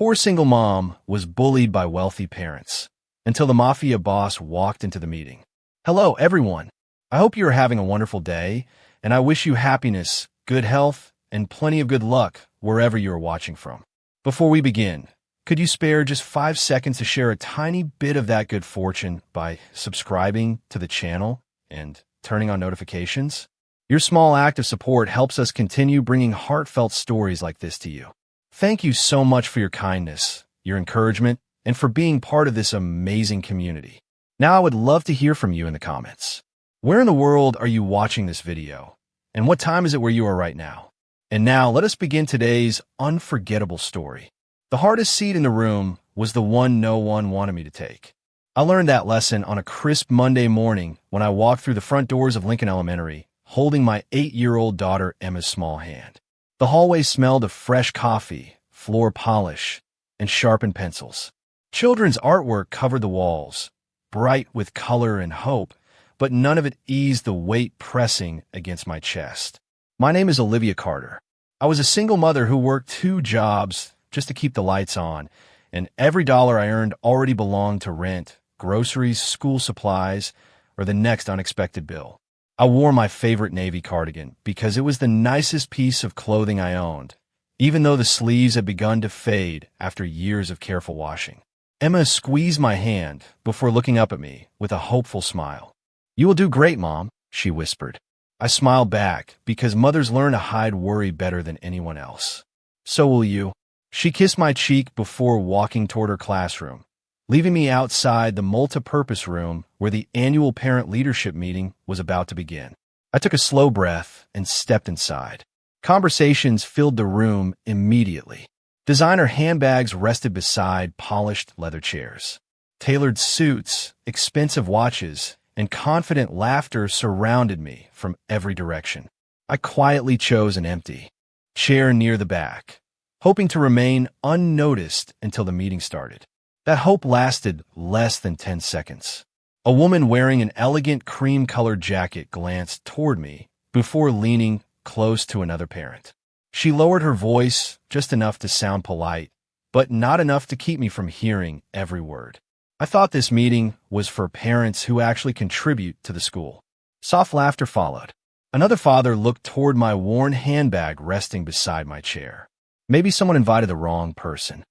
poor single mom was bullied by wealthy parents until the Mafia boss walked into the meeting. Hello, everyone. I hope you are having a wonderful day, and I wish you happiness, good health, and plenty of good luck wherever you are watching from. Before we begin, could you spare just 5 seconds to share a tiny bit of that good fortune by subscribing to the channel and turning on notifications? Your small act of support helps us continue bringing heartfelt stories like this to you. Thank you so much for your kindness, your encouragement, and for being part of this amazing community. Now I would love to hear from you in the comments. Where in the world are you watching this video? And what time is it where you are right now? And now let us begin today's unforgettable story. The hardest seat in the room was the one no one wanted me to take. I learned that lesson on a crisp Monday morning when I walked through the front doors of Lincoln Elementary, holding my 8-year-old daughter Emma's small hand. The hallway smelled of fresh coffee, floor polish, and sharpened pencils. Children's artwork covered the walls, bright with color and hope, but none of it eased the weight pressing against my chest. My name is Olivia Carter. I was a single mother who worked 2 jobs just to keep the lights on, and every dollar I earned already belonged to rent, groceries, school supplies, or the next unexpected bill. I wore my favorite navy cardigan because it was the nicest piece of clothing I owned, even though the sleeves had begun to fade after years of careful washing. Emma squeezed my hand before looking up at me with a hopeful smile. "You will do great, Mom," she whispered. I smiled back because mothers learn to hide worry better than anyone else. "So will you." She kissed my cheek before walking toward her classroom, leaving me outside the multi-purpose room where the annual parent leadership meeting was about to begin. I took a slow breath and stepped inside. Conversations filled the room immediately. Designer handbags rested beside polished leather chairs. Tailored suits, expensive watches, and confident laughter surrounded me from every direction. I quietly chose an empty chair near the back, hoping to remain unnoticed until the meeting started. That hope lasted less than 10 seconds. A woman wearing an elegant cream-colored jacket glanced toward me before leaning close to another parent. She lowered her voice just enough to sound polite, but not enough to keep me from hearing every word. I thought this meeting was for parents who actually contribute to the school. Soft laughter followed. Another father looked toward my worn handbag resting beside my chair. Maybe someone invited the wrong person.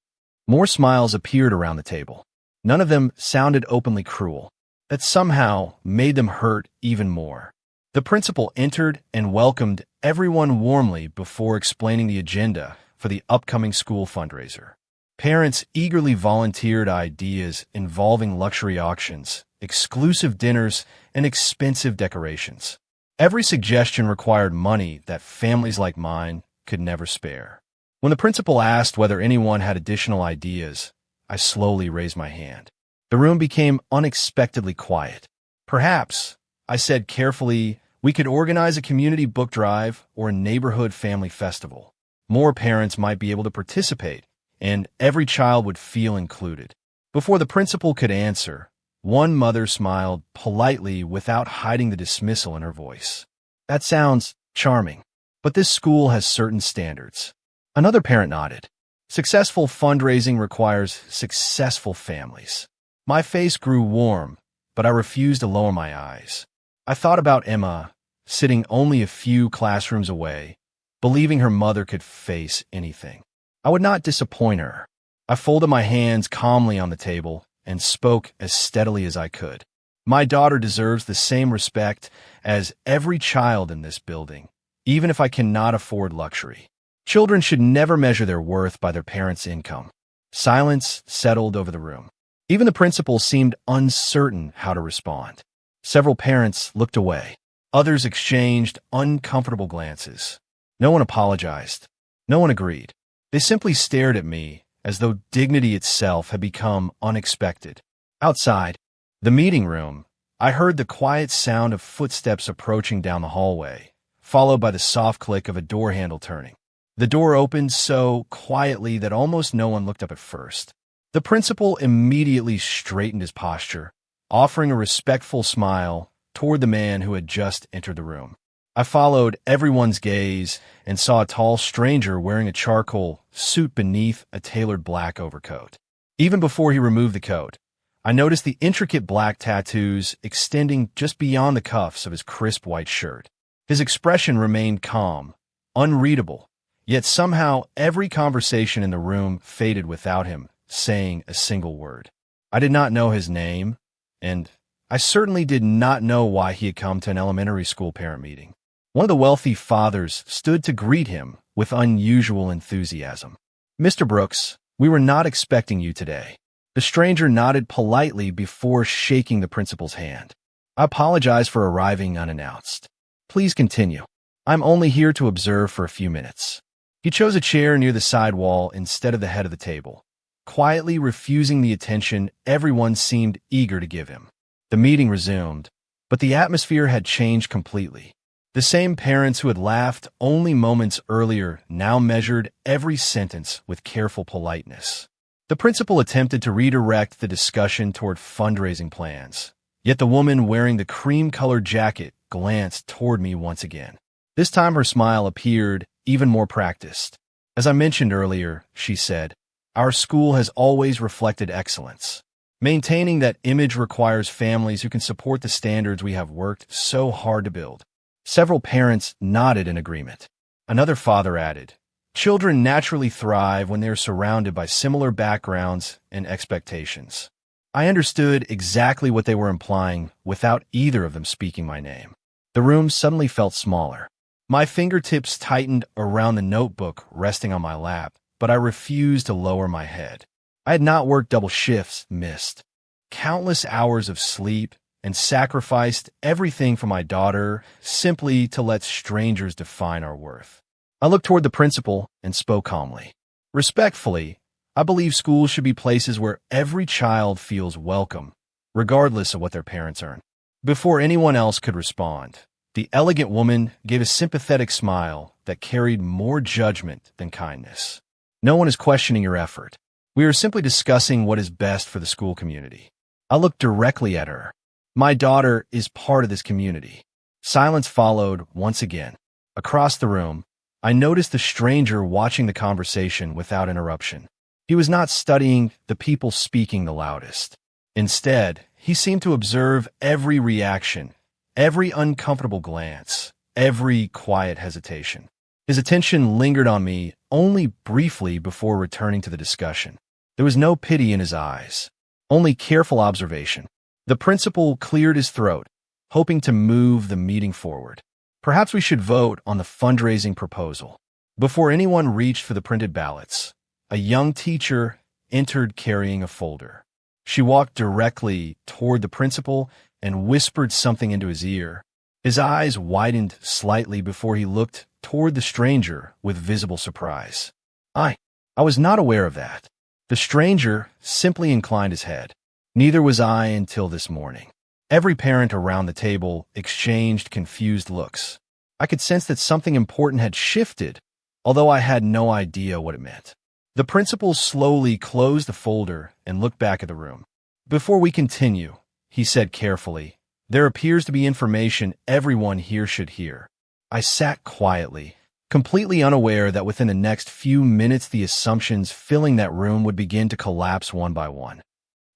More smiles appeared around the table. None of them sounded openly cruel. That somehow made them hurt even more. The principal entered and welcomed everyone warmly before explaining the agenda for the upcoming school fundraiser. Parents eagerly volunteered ideas involving luxury auctions, exclusive dinners, and expensive decorations. Every suggestion required money that families like mine could never spare. When the principal asked whether anyone had additional ideas, I slowly raised my hand. The room became unexpectedly quiet. "Perhaps," I said carefully, "we could organize a community book drive or a neighborhood family festival. More parents might be able to participate, and every child would feel included." Before the principal could answer, one mother smiled politely without hiding the dismissal in her voice. "That sounds charming, but this school has certain standards." Another parent nodded. "Successful fundraising requires successful families." My face grew warm, but I refused to lower my eyes. I thought about Emma, sitting only a few classrooms away, believing her mother could face anything. I would not disappoint her. I folded my hands calmly on the table and spoke as steadily as I could. "My daughter deserves the same respect as every child in this building, even if I cannot afford luxury. Children should never measure their worth by their parents' income." Silence settled over the room. Even the principal seemed uncertain how to respond. Several parents looked away. Others exchanged uncomfortable glances. No one apologized. No one agreed. They simply stared at me as though dignity itself had become unexpected. Outside the meeting room, I heard the quiet sound of footsteps approaching down the hallway, followed by the soft click of a door handle turning. The door opened so quietly that almost no one looked up at first. The principal immediately straightened his posture, offering a respectful smile toward the man who had just entered the room. I followed everyone's gaze and saw a tall stranger wearing a charcoal suit beneath a tailored black overcoat. Even before he removed the coat, I noticed the intricate black tattoos extending just beyond the cuffs of his crisp white shirt. His expression remained calm, unreadable, yet somehow every conversation in the room faded without him saying a single word. I did not know his name, and I certainly did not know why he had come to an elementary school parent meeting. One of the wealthy fathers stood to greet him with unusual enthusiasm. "Mr. Brooks, we were not expecting you today." The stranger nodded politely before shaking the principal's hand. "I apologize for arriving unannounced. Please continue. I'm only here to observe for a few minutes." He chose a chair near the side wall instead of the head of the table, quietly refusing the attention everyone seemed eager to give him. The meeting resumed, but the atmosphere had changed completely. The same parents who had laughed only moments earlier now measured every sentence with careful politeness. The principal attempted to redirect the discussion toward fundraising plans, yet the woman wearing the cream-colored jacket glanced toward me once again. This time her smile appeared even more practiced. "As I mentioned earlier," she said, "our school has always reflected excellence. Maintaining that image requires families who can support the standards we have worked so hard to build." Several parents nodded in agreement. Another father added, "Children naturally thrive when they are surrounded by similar backgrounds and expectations." I understood exactly what they were implying without either of them speaking my name. The room suddenly felt smaller. My fingertips tightened around the notebook resting on my lap, but I refused to lower my head. I had not worked double shifts, missed countless hours of sleep, and sacrificed everything for my daughter simply to let strangers define our worth. I looked toward the principal and spoke calmly. "Respectfully, I believe schools should be places where every child feels welcome, regardless of what their parents earn." Before anyone else could respond, the elegant woman gave a sympathetic smile that carried more judgment than kindness. "No one is questioning your effort. We are simply discussing what is best for the school community." I looked directly at her. "My daughter is part of this community." Silence followed once again. Across the room, I noticed the stranger watching the conversation without interruption. He was not studying the people speaking the loudest. Instead, he seemed to observe every reaction, every uncomfortable glance, every quiet hesitation. His attention lingered on me only briefly before returning to the discussion. There was no pity in his eyes, only careful observation. The principal cleared his throat, hoping to move the meeting forward. "Perhaps we should vote on the fundraising proposal." Before anyone reached for the printed ballots, a young teacher entered carrying a folder. She walked directly toward the principal and whispered something into his ear. His eyes widened slightly before he looked toward the stranger with visible surprise. I was not aware of that." The stranger simply inclined his head. "Neither was I until this morning." Every parent around the table exchanged confused looks. I could sense that something important had shifted, although I had no idea what it meant. The principal slowly closed the folder and looked back at the room. "Before we continue," he said carefully, "there appears to be information everyone here should hear." I sat quietly, completely unaware that within the next few minutes the assumptions filling that room would begin to collapse one by one.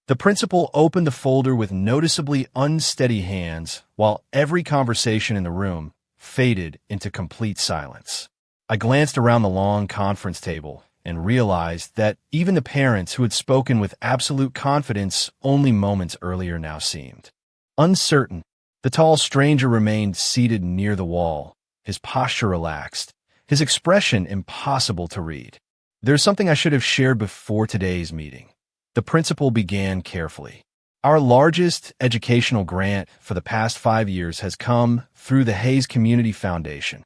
The principal opened the folder with noticeably unsteady hands, while every conversation in the room faded into complete silence. I glanced around the long conference table and realized that even the parents who had spoken with absolute confidence only moments earlier now seemed uncertain. The tall stranger remained seated near the wall, his posture relaxed, his expression impossible to read. "There's something I should have shared before today's meeting," the principal began carefully. "Our largest educational grant for the past 5 years has come through the Hayes Community Foundation."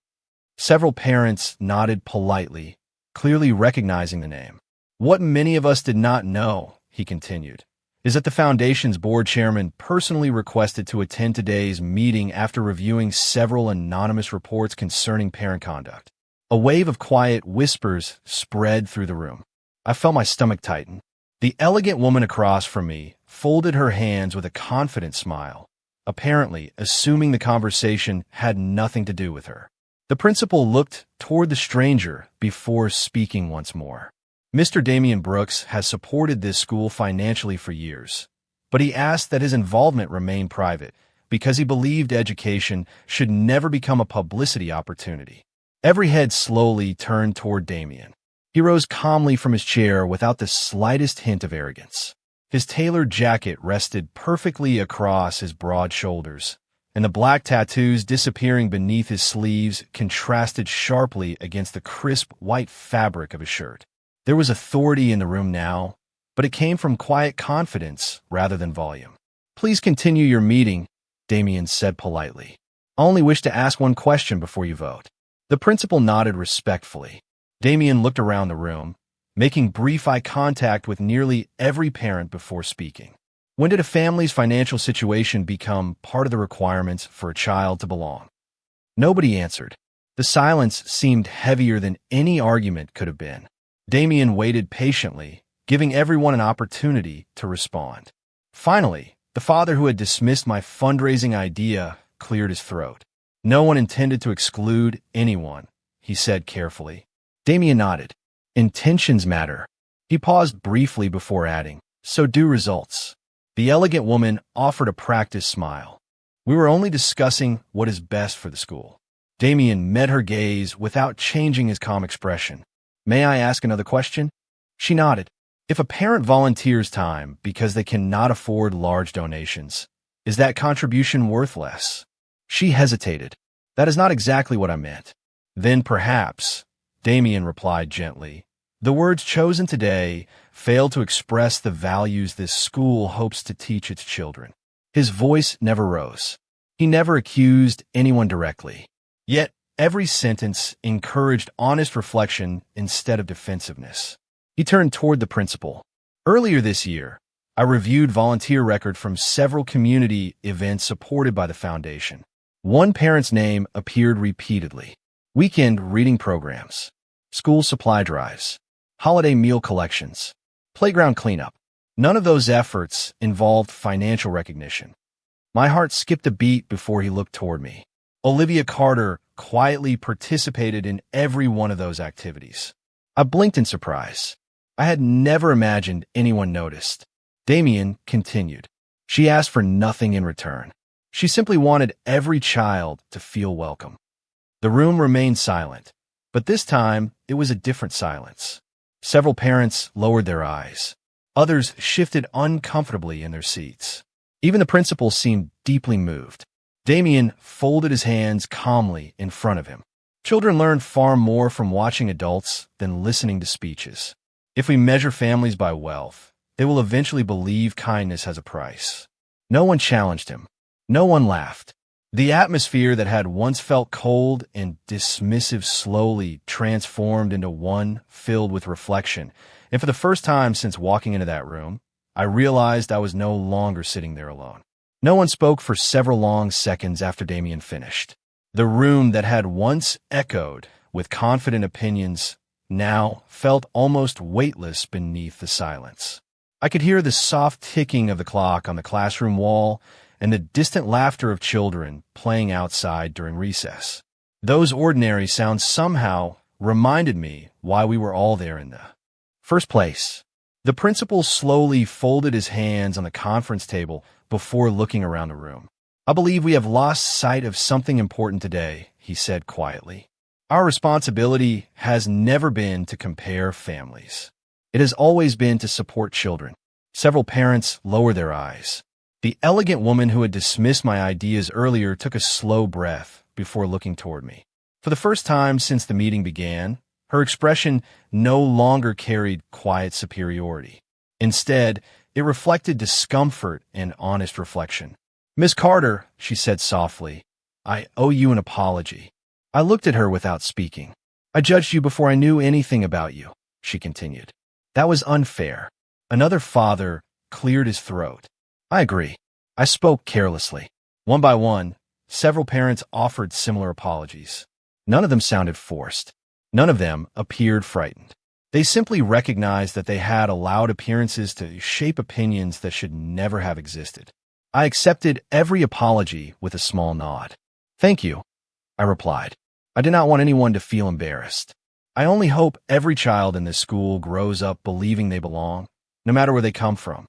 Several parents nodded politely, clearly recognizing the name. "What many of us did not know," he continued, "is that the foundation's board chairman personally requested to attend today's meeting after reviewing several anonymous reports concerning parent conduct." A wave of quiet whispers spread through the room. I felt my stomach tighten. The elegant woman across from me folded her hands with a confident smile, apparently assuming the conversation had nothing to do with her. The principal looked toward the stranger before speaking once more. Mr. Damian Brooks has supported this school financially for years, but he asked that his involvement remain private because he believed education should never become a publicity opportunity. Every head slowly turned toward Damian. He rose calmly from his chair without the slightest hint of arrogance. His tailored jacket rested perfectly across his broad shoulders, and the black tattoos disappearing beneath his sleeves contrasted sharply against the crisp white fabric of his shirt. There was authority in the room now, but it came from quiet confidence rather than volume. "Please continue your meeting," Damian said politely. "I only wish to ask one question before you vote." The principal nodded respectfully. Damian looked around the room, making brief eye contact with nearly every parent before speaking. When did a family's financial situation become part of the requirements for a child to belong? Nobody answered. The silence seemed heavier than any argument could have been. Damian waited patiently, giving everyone an opportunity to respond. Finally, the father who had dismissed my fundraising idea cleared his throat. "No one intended to exclude anyone," he said carefully. Damian nodded. "Intentions matter." He paused briefly before adding, "So do results." The elegant woman offered a practiced smile. "We were only discussing what is best for the school." Damian met her gaze without changing his calm expression. "May I ask another question?" She nodded. "If a parent volunteers time because they cannot afford large donations, is that contribution worth less?" She hesitated. "That is not exactly what I meant." "Then perhaps," Damian replied gently, "the words chosen today fail to express the values this school hopes to teach its children." His voice never rose. He never accused anyone directly. Yet every sentence encouraged honest reflection instead of defensiveness. He turned toward the principal. "Earlier this year, I reviewed volunteer record from several community events supported by the foundation. One parent's name appeared repeatedly. Weekend reading programs, school supply drives, holiday meal collections, playground cleanup. None of those efforts involved financial recognition." My heart skipped a beat before he looked toward me. Olivia Carter quietly participated in every one of those activities. I blinked in surprise. I had never imagined anyone noticed. Damian continued. "She asked for nothing in return. She simply wanted every child to feel welcome." The room remained silent, but this time it was a different silence. Several parents lowered their eyes. Others shifted uncomfortably in their seats. Even the principal seemed deeply moved. Damian folded his hands calmly in front of him. Children learn far more from watching adults than listening to speeches. If we measure families by wealth, they will eventually believe kindness has a price. No one challenged him. No one laughed. The atmosphere that had once felt cold and dismissive slowly transformed into one filled with reflection, and for the first time since walking into that room, I realized I was no longer sitting there alone. No one spoke for several long seconds after Damian finished. The room that had once echoed with confident opinions now felt almost weightless beneath the silence. I could hear the soft ticking of the clock on the classroom wall and the distant laughter of children playing outside during recess. Those ordinary sounds somehow reminded me why we were all there in the first place. The principal slowly folded his hands on the conference table before looking around the room. "I believe we have lost sight of something important today," he said quietly. "Our responsibility has never been to compare families. It has always been to support children." Several parents lowered their eyes. The elegant woman who had dismissed my ideas earlier took a slow breath before looking toward me. For the first time since the meeting began, her expression no longer carried quiet superiority. Instead, it reflected discomfort and honest reflection. "Miss Carter," she said softly, "I owe you an apology." I looked at her without speaking. "I judged you before I knew anything about you," she continued. "That was unfair." Another father cleared his throat. "I agree." I spoke carelessly. One by one, several parents offered similar apologies. None of them sounded forced. None of them appeared frightened. They simply recognized that they had allowed appearances to shape opinions that should never have existed. I accepted every apology with a small nod. Thank you, I replied. I did not want anyone to feel embarrassed. I only hope every child in this school grows up believing they belong, no matter where they come from.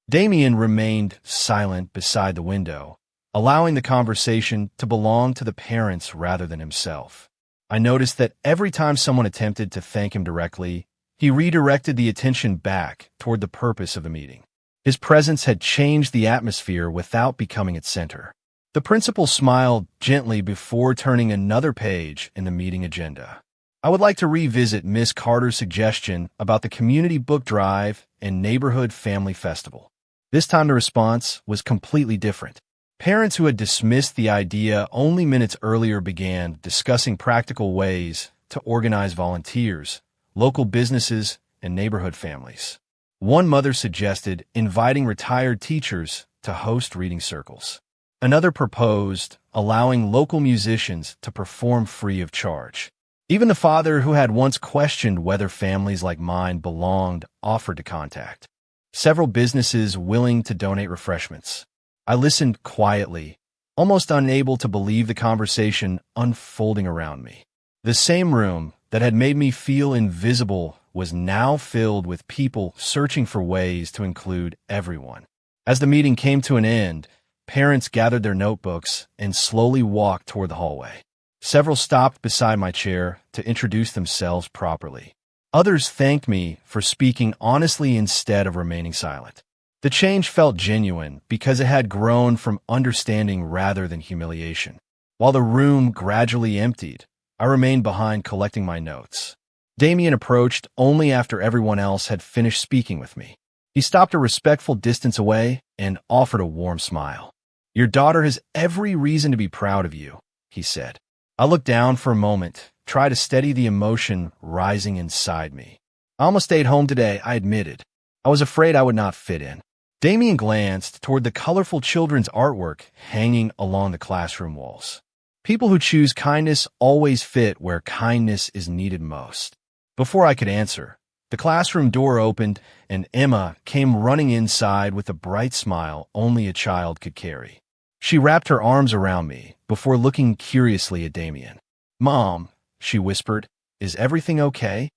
Damien remained silent beside the window, allowing the conversation to belong to the parents rather than himself. I noticed that every time someone attempted to thank him directly, he redirected the attention back toward the purpose of the meeting. His presence had changed the atmosphere without becoming its center. The principal smiled gently before turning another page in the meeting agenda. I would like to revisit Miss Carter's suggestion about the community book drive and neighborhood family festival. This time the response was completely different. Parents who had dismissed the idea only minutes earlier began discussing practical ways to organize volunteers, local businesses, and neighborhood families. One mother suggested inviting retired teachers to host reading circles. Another proposed allowing local musicians to perform free of charge. Even the father who had once questioned whether families like mine belonged offered to contact several businesses willing to donate refreshments. I listened quietly, almost unable to believe the conversation unfolding around me. The same room that had made me feel invisible was now filled with people searching for ways to include everyone. As the meeting came to an end, parents gathered their notebooks and slowly walked toward the hallway. Several stopped beside my chair to introduce themselves properly. Others thanked me for speaking honestly instead of remaining silent. The change felt genuine because it had grown from understanding rather than humiliation. While the room gradually emptied, I remained behind collecting my notes. Damien approached only after everyone else had finished speaking with me. He stopped a respectful distance away and offered a warm smile. "Your daughter has every reason to be proud of you," he said. I looked down for a moment, tried to steady the emotion rising inside me. "I almost stayed home today," I admitted. I was afraid I would not fit in. Damien glanced toward the colorful children's artwork hanging along the classroom walls. People who choose kindness always fit where kindness is needed most. Before I could answer, the classroom door opened and Emma came running inside with a bright smile only a child could carry. She wrapped her arms around me before looking curiously at Damien. "Mom," she whispered, "is everything okay?"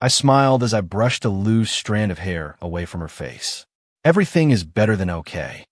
I smiled as I brushed a loose strand of hair away from her face. "Everything is better than okay."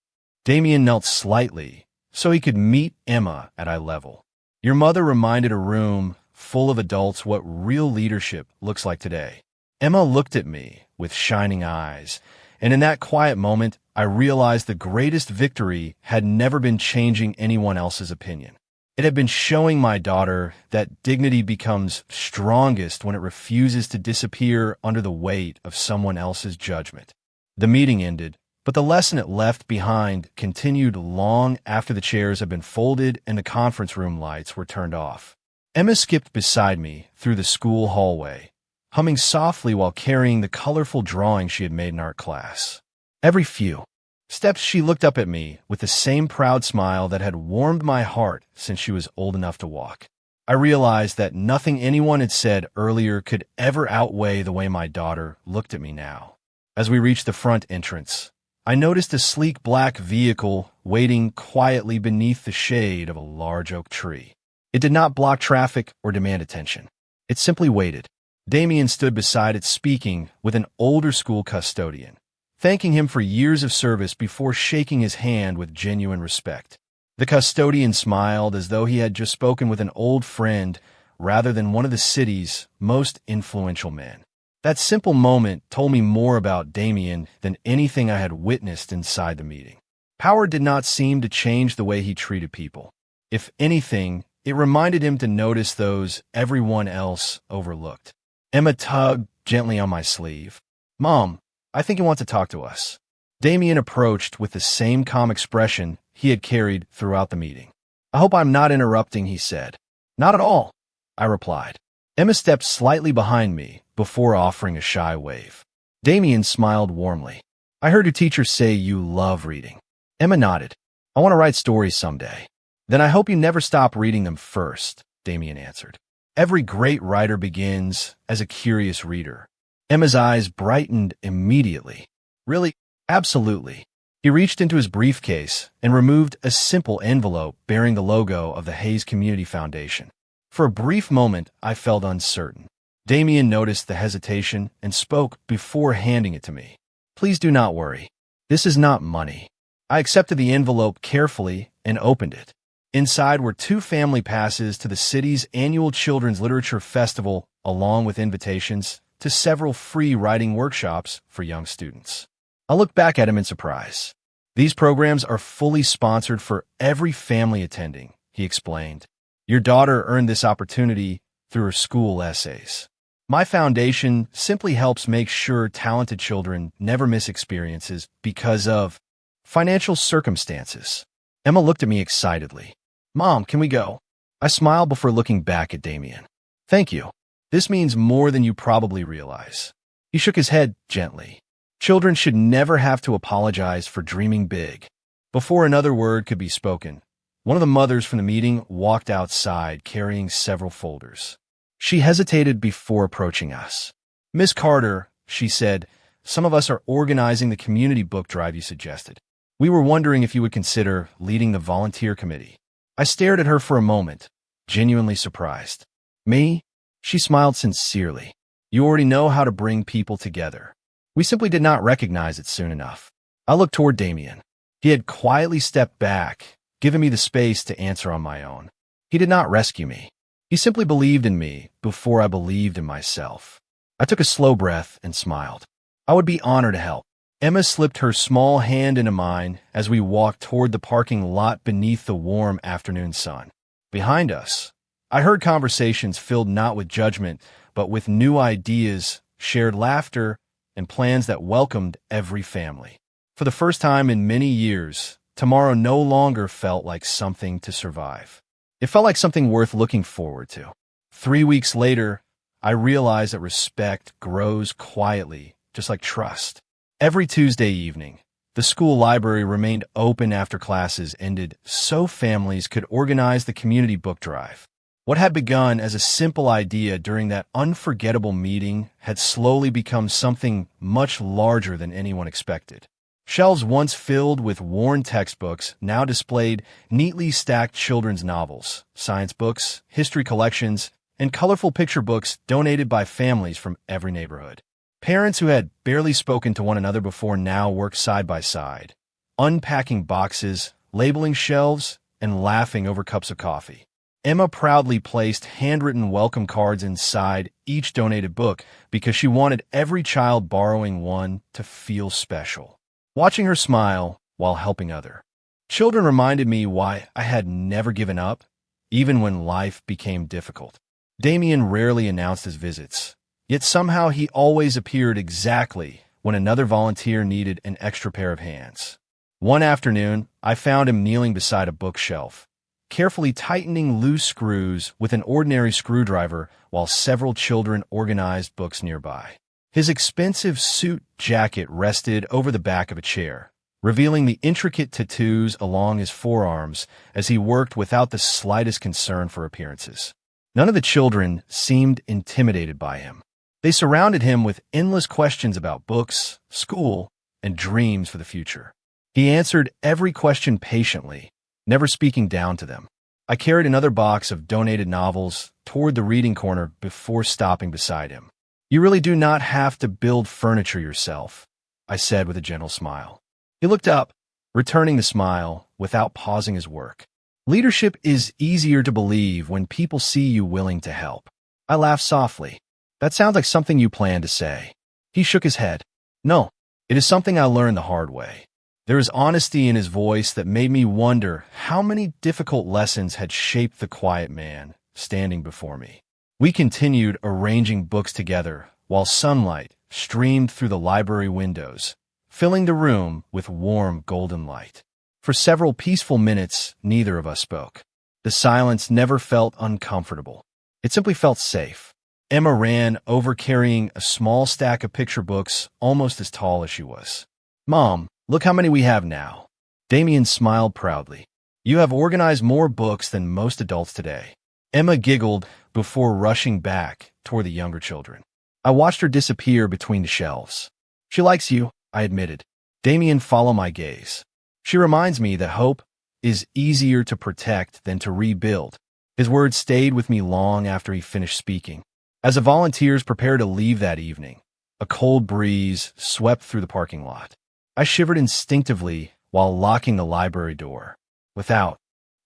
Damien knelt slightly so he could meet Emma at eye level. "Your mother reminded a room full of adults what real leadership looks like today." Emma looked at me with shining eyes, and in that quiet moment, I realized the greatest victory had never been changing anyone else's opinion. It had been showing my daughter that dignity becomes strongest when it refuses to disappear under the weight of someone else's judgment. The meeting ended, but the lesson it left behind continued long after the chairs had been folded and the conference room lights were turned off. Emma skipped beside me through the school hallway, humming softly while carrying the colorful drawing she had made in art class. Every few steps she looked up at me with the same proud smile that had warmed my heart since she was old enough to walk. I realized that nothing anyone had said earlier could ever outweigh the way my daughter looked at me now. As we reached the front entrance, I noticed a sleek black vehicle waiting quietly beneath the shade of a large oak tree. It did not block traffic or demand attention. It simply waited. Damien stood beside it speaking with an older school custodian, thanking him for years of service before shaking his hand with genuine respect. The custodian smiled as though he had just spoken with an old friend rather than one of the city's most influential men. That simple moment told me more about Damien than anything I had witnessed inside the meeting. Power did not seem to change the way he treated people. If anything, it reminded him to notice those everyone else overlooked. Emma tugged gently on my sleeve. "Mom, I think you want to talk to us." Damien approached with the same calm expression he had carried throughout the meeting. "I hope I'm not interrupting," he said. "Not at all," I replied. Emma stepped slightly behind me before offering a shy wave. Damien smiled warmly. "I heard your teacher say you love reading." Emma nodded. "I want to write stories someday." "Then I hope you never stop reading them first," Damien answered. "Every great writer begins as a curious reader." Emma's eyes brightened immediately. "Really? Absolutely." He reached into his briefcase and removed a simple envelope bearing the logo of the Hayes Community Foundation. For a brief moment, I felt uncertain. Damien noticed the hesitation and spoke before handing it to me. Please do not worry. This is not money. I accepted the envelope carefully and opened it. Inside were 2 family passes to the city's annual Children's Literature Festival, along with invitations to several free writing workshops for young students. I looked back at him in surprise. These programs are fully sponsored for every family attending, he explained. Your daughter earned this opportunity through her school essays. My foundation simply helps make sure talented children never miss experiences because of financial circumstances. Emma looked at me excitedly. Mom, can we go? I smiled before looking back at Damien. Thank you. This means more than you probably realize. He shook his head gently. Children should never have to apologize for dreaming big. Before another word could be spoken, one of the mothers from the meeting walked outside carrying several folders. She hesitated before approaching us. Miss Carter, she said, some of us are organizing the community book drive you suggested. We were wondering if you would consider leading the volunteer committee. I stared at her for a moment, genuinely surprised. Me? She smiled sincerely. You already know how to bring people together. We simply did not recognize it soon enough. I looked toward Damien. He had quietly stepped back, giving me the space to answer on my own. He did not rescue me. He simply believed in me before I believed in myself. I took a slow breath and smiled. I would be honored to help. Emma slipped her small hand into mine as we walked toward the parking lot beneath the warm afternoon sun. Behind us, I heard conversations filled not with judgment, but with new ideas, shared laughter, and plans that welcomed every family. For the first time in many years, tomorrow no longer felt like something to survive. It felt like something worth looking forward to. 3 weeks later, I realized that respect grows quietly, just like trust. Every Tuesday evening, the school library remained open after classes ended so families could organize the community book drive. What had begun as a simple idea during that unforgettable meeting had slowly become something much larger than anyone expected. Shelves once filled with worn textbooks now displayed neatly stacked children's novels, science books, history collections, and colorful picture books donated by families from every neighborhood. Parents who had barely spoken to one another before now worked side by side, unpacking boxes, labeling shelves, and laughing over cups of coffee. Emma proudly placed handwritten welcome cards inside each donated book because she wanted every child borrowing one to feel special. Watching her smile while helping others, children reminded me why I had never given up, even when life became difficult. Damien rarely announced his visits, yet somehow he always appeared exactly when another volunteer needed an extra pair of hands. One afternoon, I found him kneeling beside a bookshelf, carefully tightening loose screws with an ordinary screwdriver while several children organized books nearby. His expensive suit jacket rested over the back of a chair, revealing the intricate tattoos along his forearms as he worked without the slightest concern for appearances. None of the children seemed intimidated by him. They surrounded him with endless questions about books, school, and dreams for the future. He answered every question patiently, never speaking down to them. I carried another box of donated novels toward the reading corner before stopping beside him. You really do not have to build furniture yourself, I said with a gentle smile. He looked up, returning the smile without pausing his work. Leadership is easier to believe when people see you willing to help. I laughed softly. That sounds like something you plan to say. He shook his head. No, it is something I learned the hard way. There is honesty in his voice that made me wonder how many difficult lessons had shaped the quiet man standing before me. We continued arranging books together while sunlight streamed through the library windows, filling the room with warm golden light. For several peaceful minutes, neither of us spoke. The silence never felt uncomfortable. It simply felt safe. Emma ran over carrying a small stack of picture books almost as tall as she was. Mom, look how many we have now. Damien smiled proudly. You have organized more books than most adults today. Emma giggled before rushing back toward the younger children. I watched her disappear between the shelves. She likes you, I admitted. Damien followed my gaze. She reminds me that hope is easier to protect than to rebuild. His words stayed with me long after he finished speaking. As the volunteers prepared to leave that evening, a cold breeze swept through the parking lot. I shivered instinctively while locking the library door. Without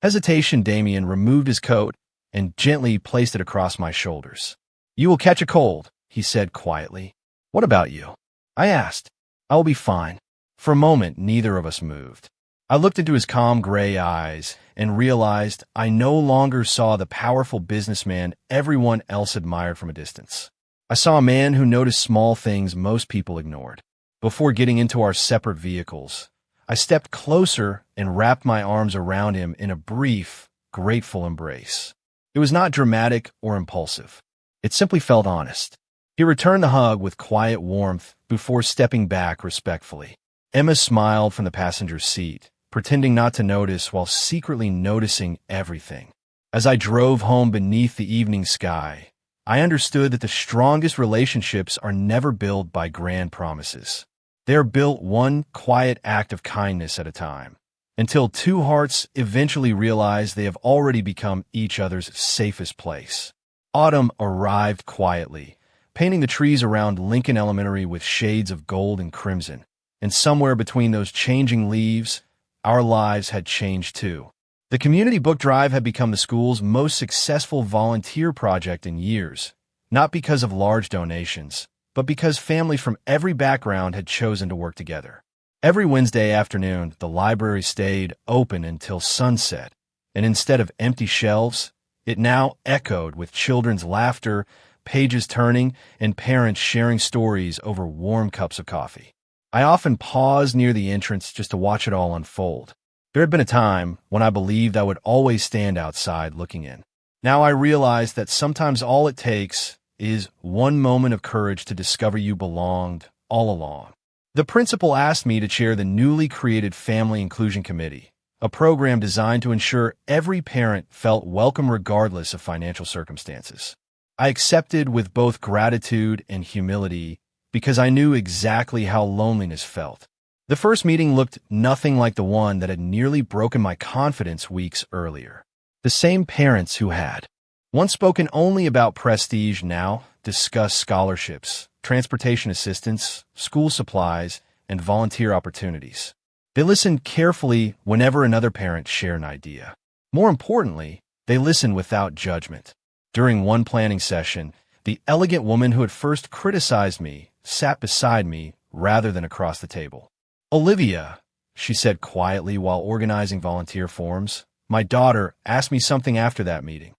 hesitation, Damien removed his coat and gently placed it across my shoulders. "You will catch a cold," he said quietly. "What about you?" I asked. "I will be fine." For a moment, neither of us moved. I looked into his calm gray eyes and realized I no longer saw the powerful businessman everyone else admired from a distance. I saw a man who noticed small things most people ignored. Before getting into our separate vehicles, I stepped closer and wrapped my arms around him in a brief, grateful embrace. It was not dramatic or impulsive. It simply felt honest. He returned the hug with quiet warmth before stepping back respectfully. Emma smiled from the passenger seat, pretending not to notice while secretly noticing everything. As I drove home beneath the evening sky, I understood that the strongest relationships are never built by grand promises. They are built one quiet act of kindness at a time, until two hearts eventually realize they have already become each other's safest place. Autumn arrived quietly, painting the trees around Lincoln Elementary with shades of gold and crimson, and somewhere between those changing leaves, our lives had changed too. The community book drive had become the school's most successful volunteer project in years, not because of large donations, but because families from every background had chosen to work together. Every Wednesday afternoon, the library stayed open until sunset, and instead of empty shelves, it now echoed with children's laughter, pages turning, and parents sharing stories over warm cups of coffee. I often paused near the entrance just to watch it all unfold. There had been a time when I believed I would always stand outside looking in. Now I realize that sometimes all it takes is one moment of courage to discover you belonged all along. The principal asked me to chair the newly created Family Inclusion Committee, a program designed to ensure every parent felt welcome regardless of financial circumstances. I accepted with both gratitude and humility because I knew exactly how loneliness felt. The first meeting looked nothing like the one that had nearly broken my confidence weeks earlier. The same parents who had once spoken only about prestige now discussed scholarships, transportation assistance, school supplies, and volunteer opportunities. They listened carefully whenever another parent shared an idea. More importantly, they listened without judgment. During one planning session, the elegant woman who had first criticized me sat beside me rather than across the table. "Olivia," she said quietly while organizing volunteer forms, "my daughter asked me something after that meeting."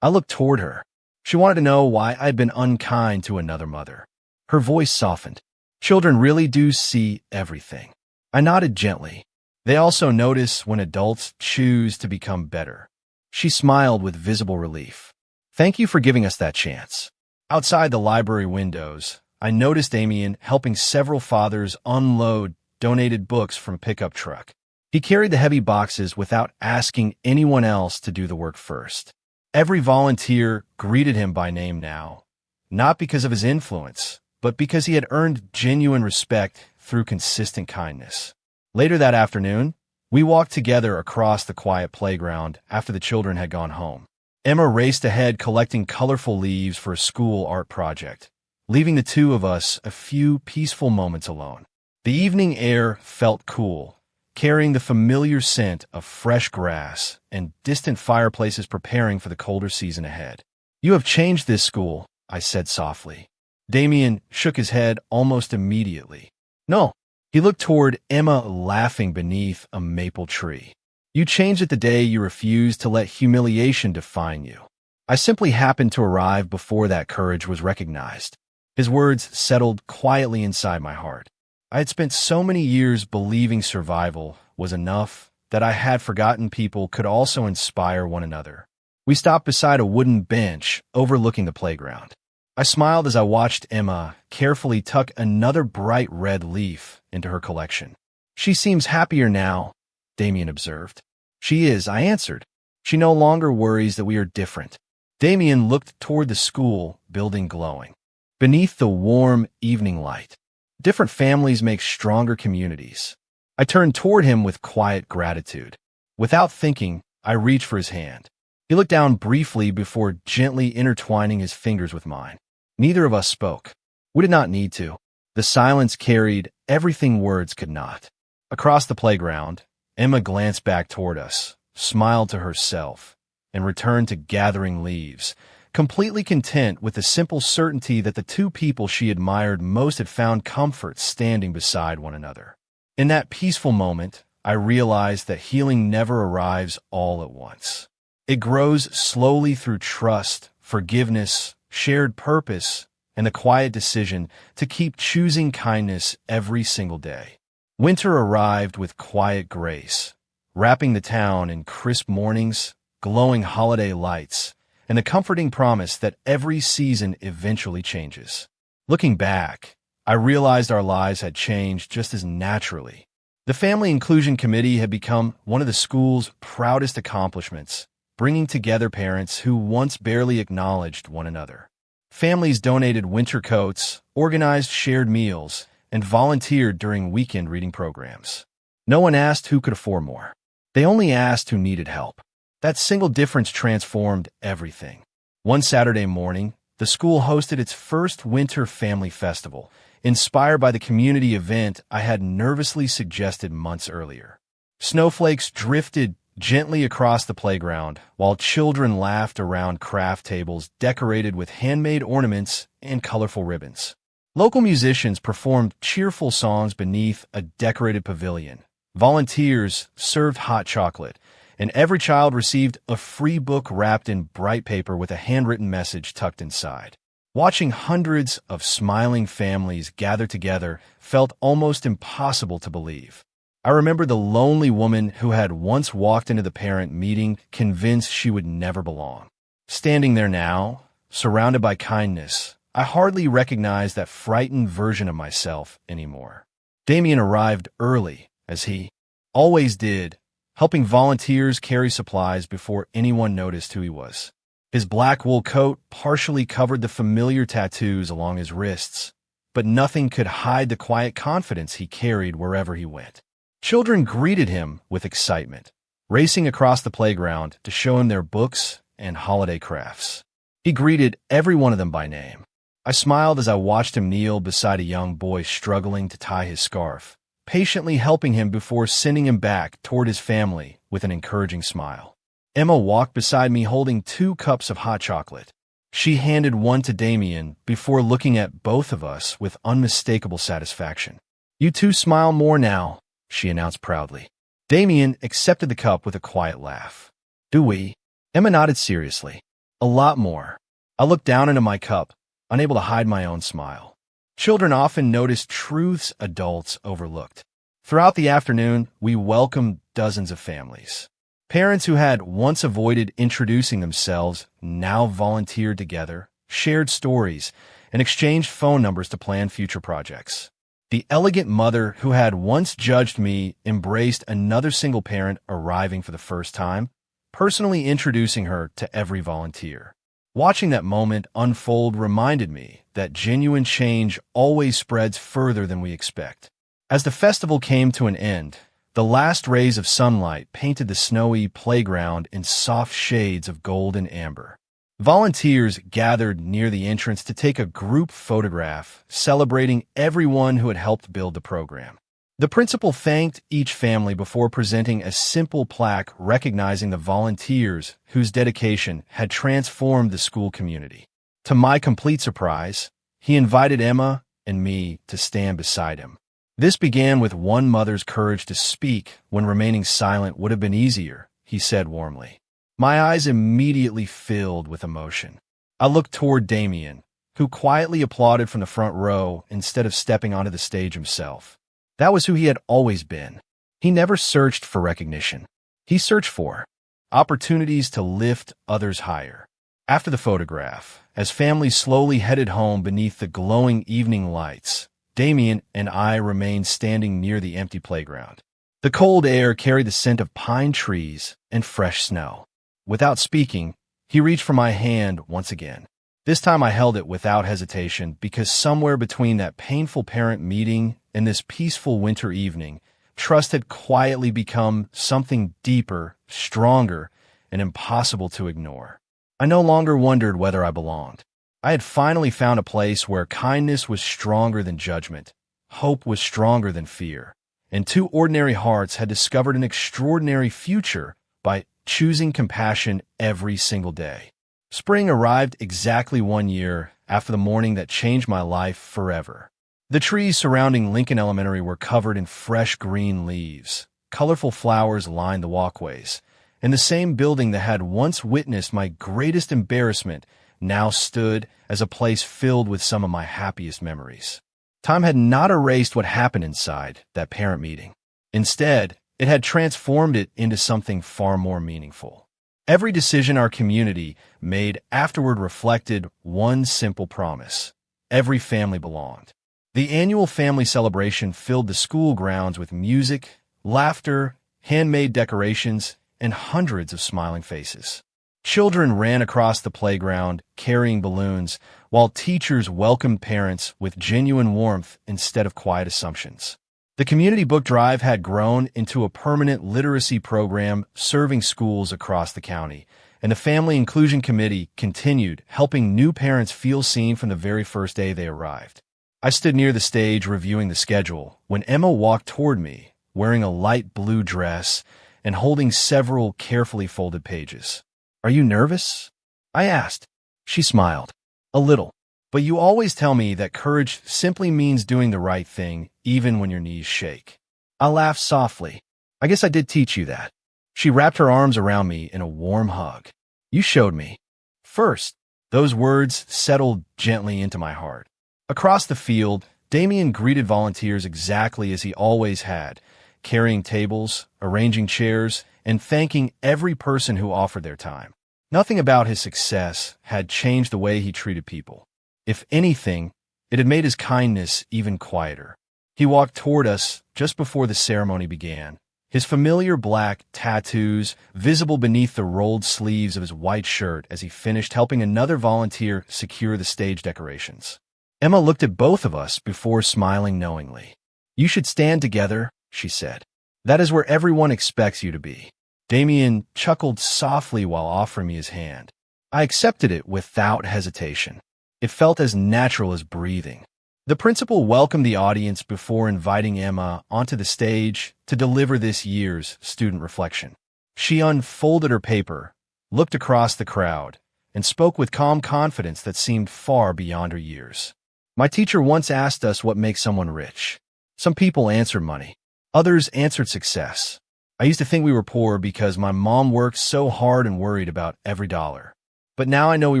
I looked toward her. She wanted to know why I'd been unkind to another mother. Her voice softened. "Children really do see everything." I nodded gently. "They also notice when adults choose to become better." She smiled with visible relief. "Thank you for giving us that chance." Outside the library windows, I noticed Damien helping several fathers unload donated books from a pickup truck. He carried the heavy boxes without asking anyone else to do the work first. Every volunteer greeted him by name now, not because of his influence, but because he had earned genuine respect through consistent kindness. Later that afternoon, we walked together across the quiet playground after the children had gone home. Emma raced ahead collecting colorful leaves for a school art project, leaving the two of us a few peaceful moments alone. The evening air felt cool, carrying the familiar scent of fresh grass and distant fireplaces preparing for the colder season ahead. "You have changed this school," I said softly. Damien shook his head almost immediately. "No." He looked toward Emma laughing beneath a maple tree. "You changed it the day you refused to let humiliation define you." I simply happened to arrive before that courage was recognized. His words settled quietly inside my heart. I had spent so many years believing survival was enough that I had forgotten people could also inspire one another. We stopped beside a wooden bench overlooking the playground. I smiled as I watched Emma carefully tuck another bright red leaf into her collection. "She seems happier now," Damien observed. "She is," I answered. "She no longer worries that we are different." Damien looked toward the school building glowing beneath the warm evening light. Different families make stronger communities. I turned toward him with quiet gratitude. Without thinking, I reached for his hand. He looked down briefly before gently intertwining his fingers with mine. Neither of us spoke. We did not need to. The silence carried everything words could not. Across the playground, Emma glanced back toward us, smiled to herself, and returned to gathering leaves, completely content with the simple certainty that the two people she admired most had found comfort standing beside one another. In that peaceful moment, I realized that healing never arrives all at once. It grows slowly through trust, forgiveness, shared purpose, and the quiet decision to keep choosing kindness every single day. Winter arrived with quiet grace, wrapping the town in crisp mornings, glowing holiday lights, and the comforting promise that every season eventually changes. Looking back, I realized our lives had changed just as naturally. The Family Inclusion Committee had become one of the school's proudest accomplishments, bringing together parents who once barely acknowledged one another. Families donated winter coats, organized shared meals, and volunteered during weekend reading programs. No one asked who could afford more. They only asked who needed help. That single difference transformed everything. One Saturday morning, the school hosted its first winter family festival, inspired by the community event I had nervously suggested months earlier. Snowflakes drifted gently across the playground, while children laughed around craft tables decorated with handmade ornaments and colorful ribbons. Local musicians performed cheerful songs beneath a decorated pavilion. Volunteers served hot chocolate, and every child received a free book wrapped in bright paper with a handwritten message tucked inside. Watching hundreds of smiling families gather together felt almost impossible to believe. I remember the lonely woman who had once walked into the parent meeting convinced she would never belong. Standing there now, surrounded by kindness, I hardly recognized that frightened version of myself anymore. Damien arrived early, as he always did, helping volunteers carry supplies before anyone noticed who he was. His black wool coat partially covered the familiar tattoos along his wrists, but nothing could hide the quiet confidence he carried wherever he went. Children greeted him with excitement, racing across the playground to show him their books and holiday crafts. He greeted every one of them by name. I smiled as I watched him kneel beside a young boy struggling to tie his scarf, patiently helping him before sending him back toward his family with an encouraging smile. Emma walked beside me holding 2 cups of hot chocolate. She handed one to Damien before looking at both of us with unmistakable satisfaction. "You two smile more now," she announced proudly. Damien accepted the cup with a quiet laugh. "Do we?" Emma nodded seriously. "A lot more." I looked down into my cup, unable to hide my own smile. Children often notice truths adults overlooked. Throughout the afternoon, we welcomed dozens of families. Parents who had once avoided introducing themselves now volunteered together, shared stories, and exchanged phone numbers to plan future projects. The elegant mother who had once judged me embraced another single parent arriving for the first time, personally introducing her to every volunteer. Watching that moment unfold reminded me that genuine change always spreads further than we expect. As the festival came to an end, the last rays of sunlight painted the snowy playground in soft shades of gold and amber. Volunteers gathered near the entrance to take a group photograph, celebrating everyone who had helped build the program. The principal thanked each family before presenting a simple plaque recognizing the volunteers whose dedication had transformed the school community. To my complete surprise, he invited Emma and me to stand beside him. This began with one mother's courage to speak when remaining silent would have been easier, he said warmly. My eyes immediately filled with emotion. I looked toward Damien, who quietly applauded from the front row instead of stepping onto the stage himself. That was who he had always been. He never searched for recognition. He searched for opportunities to lift others higher. After the photograph, as families slowly headed home beneath the glowing evening lights, Damien and I remained standing near the empty playground. The cold air carried the scent of pine trees and fresh snow. Without speaking, he reached for my hand once again. This time I held it without hesitation because somewhere between that painful parent meeting and this peaceful winter evening, trust had quietly become something deeper, stronger, and impossible to ignore. I no longer wondered whether I belonged. I had finally found a place where kindness was stronger than judgment, hope was stronger than fear, and two ordinary hearts had discovered an extraordinary future by choosing compassion every single day. Spring arrived exactly 1 year after the morning that changed my life forever. The trees surrounding Lincoln Elementary were covered in fresh green leaves. Colorful flowers lined the walkways, and the same building that had once witnessed my greatest embarrassment now stood as a place filled with some of my happiest memories. Time had not erased what happened inside that parent meeting. Instead, it had transformed it into something far more meaningful. Every decision our community made afterward reflected one simple promise: every family belonged. The annual family celebration filled the school grounds with music, laughter, handmade decorations, and hundreds of smiling faces. Children ran across the playground carrying balloons, while teachers welcomed parents with genuine warmth instead of quiet assumptions. The community book drive had grown into a permanent literacy program serving schools across the county, and the Family Inclusion Committee continued, helping new parents feel seen from the very first day they arrived. I stood near the stage reviewing the schedule when Emma walked toward me, wearing a light blue dress and holding several carefully folded pages. "Are you nervous?" I asked. She smiled. "A little. But you always tell me that courage simply means doing the right thing, even when your knees shake." I laughed softly. "I guess I did teach you that." She wrapped her arms around me in a warm hug. "You showed me." First, those words settled gently into my heart. Across the field, Damien greeted volunteers exactly as he always had, carrying tables, arranging chairs, and thanking every person who offered their time. Nothing about his success had changed the way he treated people. If anything, it had made his kindness even quieter. He walked toward us just before the ceremony began, his familiar black tattoos visible beneath the rolled sleeves of his white shirt as he finished helping another volunteer secure the stage decorations. Emma looked at both of us before smiling knowingly. "You should stand together," she said. "That is where everyone expects you to be." Damien chuckled softly while offering me his hand. I accepted it without hesitation. It felt as natural as breathing. The principal welcomed the audience before inviting Emma onto the stage to deliver this year's student reflection. She unfolded her paper, looked across the crowd, and spoke with calm confidence that seemed far beyond her years. "My teacher once asked us what makes someone rich. Some people answered money. Others answered success. I used to think we were poor because my mom worked so hard and worried about every dollar. But now I know we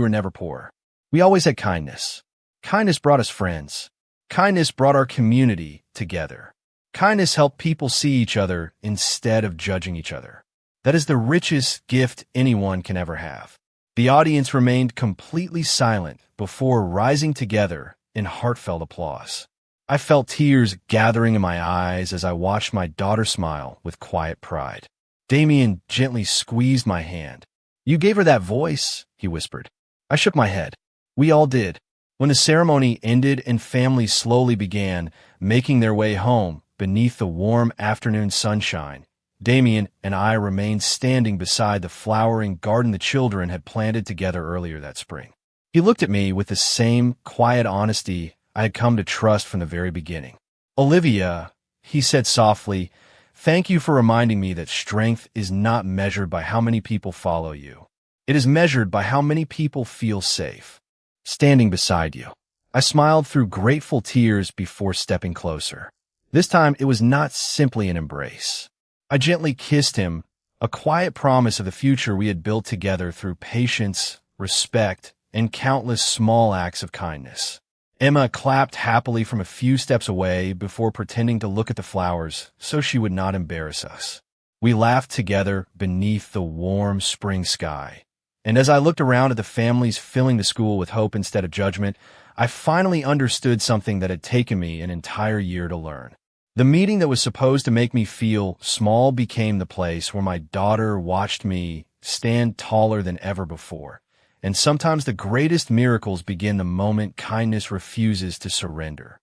were never poor. We always had kindness. Kindness brought us friends. Kindness brought our community together. Kindness helped people see each other instead of judging each other. That is the richest gift anyone can ever have." The audience remained completely silent before rising together in heartfelt applause. I felt tears gathering in my eyes as I watched my daughter smile with quiet pride. Damien gently squeezed my hand. "You gave her that voice," he whispered. I shook my head. We all did. When the ceremony ended and families slowly began making their way home beneath the warm afternoon sunshine, Damien and I remained standing beside the flowering garden the children had planted together earlier that spring. He looked at me with the same quiet honesty I had come to trust from the very beginning. "Olivia," he said softly, "thank you for reminding me that strength is not measured by how many people follow you. It is measured by how many people feel safe standing beside you." I smiled through grateful tears before stepping closer. This time it was not simply an embrace. I gently kissed him, a quiet promise of the future we had built together through patience, respect, and countless small acts of kindness. Emma clapped happily from a few steps away before pretending to look at the flowers so she would not embarrass us. We laughed together beneath the warm spring sky. And as I looked around at the families filling the school with hope instead of judgment, I finally understood something that had taken me an entire year to learn. The meeting that was supposed to make me feel small became the place where my daughter watched me stand taller than ever before, And sometimes the greatest miracles begin the moment kindness refuses to surrender.